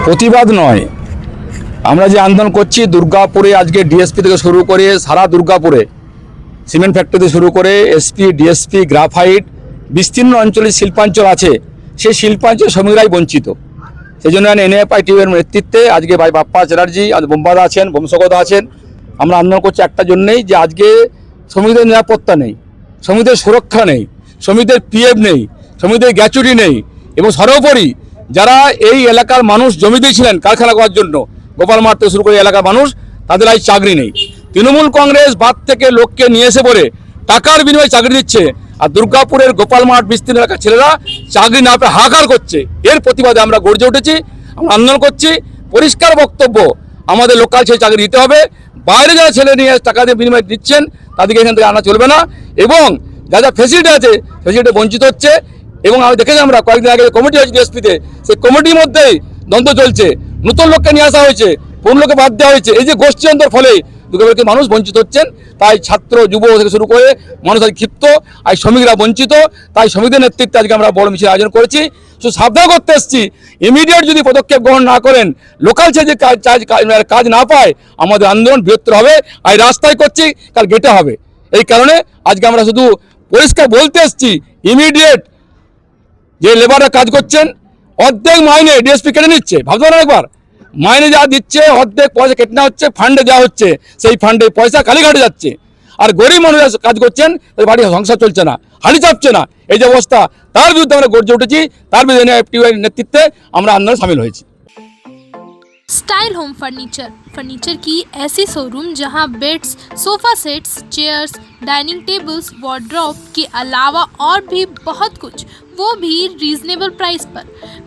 প্রতিবাদ নয়, আমরা যে আন্দোলন করছি দুর্গাপুরে আজকে ডিএসপি থেকে শুরু করে সারা দুর্গাপুরে সিমেন্ট ফ্যাক্টরি থেকে শুরু করে এসপি ডিএসপি গ্রাফাইট বিস্তীর্ণ অঞ্চলে শিল্পাঞ্চল আছে, সেই শিল্পাঞ্চল শ্রমিকরাই বঞ্চিত। সেই জন্য এনএফআই টিউবের নেতৃত্বে আজকে ভাই বাপ্পা চ্যাটার্জি বোম্বাদা আছেন, বংশগত আছেন, আমরা আন্দোলন করছি একটা জন্যেই যে আজকে শ্রমিকদের নিরাপত্তা নেই, শ্রমিকদের সুরক্ষা নেই, শ্রমিকদের পিএফ নেই, শ্রমিকদের গ্র্যাচুইটি নেই এবং সর্বোপরি যারা এই এলাকার মানুষ জমি দিয়েছিলেন কারখানা করার জন্য গোপাল মাঠ থেকে শুরু করে এলাকার মানুষ, তাদের আজ চাকরি নেই। তৃণমূল কংগ্রেস বাদ থেকে লোককে নিয়ে এসে পড়ে টাকার বিনিময়ে চাকরি দিচ্ছে, আর দুর্গাপুরের গোপাল মাঠ বিস্তীর্ণ এলাকার ছেলেরা চাকরি না পেয়ে হাহাকার করছে। এর প্রতিবাদে আমরা গর্জে উঠেছি, আমরা আন্দোলন করছি। পরিষ্কার বক্তব্য, আমাদের লোকাল সেই চাকরি দিতে হবে। বাইরে যারা ছেলে নিয়ে টাকা দিয়ে বিনিময় দিচ্ছেন তাদেরকে এখান থেকে আনা চলবে না, এবং যা যা ফেসিলিটি আছে ফেসিলিটি বঞ্চিত হচ্ছে। এবং আমি দেখেছি আমরা কয়েকদিন আগে কমিটি হয়েছে ডিএসপিতে, সেই কমিটির মধ্যেই দ্বন্দ্ব চলছে, নতুন লোককে নিয়ে আসা হয়েছে, পুরনো লোককে বাদ দেওয়া হয়েছে। এই যে গোষ্ঠী অন্তর ফলে দুর্গাপুরের মানুষ বঞ্চিত হচ্ছেন। তাই ছাত্র যুব থেকে শুরু করে মানুষ আজ ক্ষিপ্ত, আর শ্রমিকরা বঞ্চিত। তাই শ্রমিকদের নেতৃত্বে আজকে আমরা বড় মিছিল আয়োজন করেছি। শুধু সাবধান করতে এসেছি, ইমিডিয়েট যদি পদক্ষেপ গ্রহণ না করেন, লোকাল সে যে কাজ না পায়, আমাদের আন্দোলন বৃহত্তর হবে। আর রাস্তায় করছি, কাল গেটে হবে। এই কারণে আজকে আমরা শুধু পরিষ্কার বলতে এসেছি, ইমিডিয়েট যে লেবাররা কাজ করছেন অর্ধেক মাইনে ডিএসপি কেটে নিচ্ছে। ভাবতে পারেন একবার, মাইনে যা দিচ্ছে অর্ধেক পয়সা কেটে নেওয়া হচ্ছে, ফান্ডে দেওয়া হচ্ছে, সেই ফান্ডে পয়সা কালীঘাটে যাচ্ছে। আর গরিব মানুষ কাজ করছেন, তাদের বাড়ি সংসার চলছে না, হাঁড়ি চাপছে না। এই যে অবস্থা, তার বিরুদ্ধে আমরা গর্জে উঠেছি, তার বিরুদ্ধে এনএফটিউআই নেতৃত্বে আমরা আন্দোলন সামিল হয়েছি। स्टाइल होम फर्नीचर की ऐसी शोरूम जहां beds, sofa sets, chairs, dining tables, wardrobe के अलावा और भी बहुत कुछ, वो भी रीजनेबल प्राइस पर।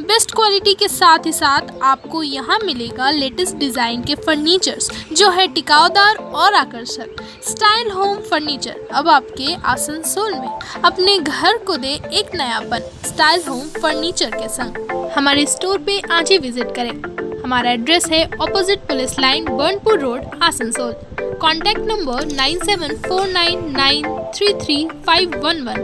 बेस्ट क्वालिटी के साथ ही साथ आपको यहाँ मिलेगा लेटेस्ट डिज़ाइन के फर्नीचर्स जो है टिकाऊदार और आकर्षक। स्टाइल होम फर्नीचर अब आपके आसनसोल में। अपने घर को दे एक नयापन स्टाइल होम फर्नीचर के संग। हमारे स्टोर पे आज ही विजिट करें। हमारा एड्रेस है opposite police line, Burnpur road, Asansol. Contact number 9749933511।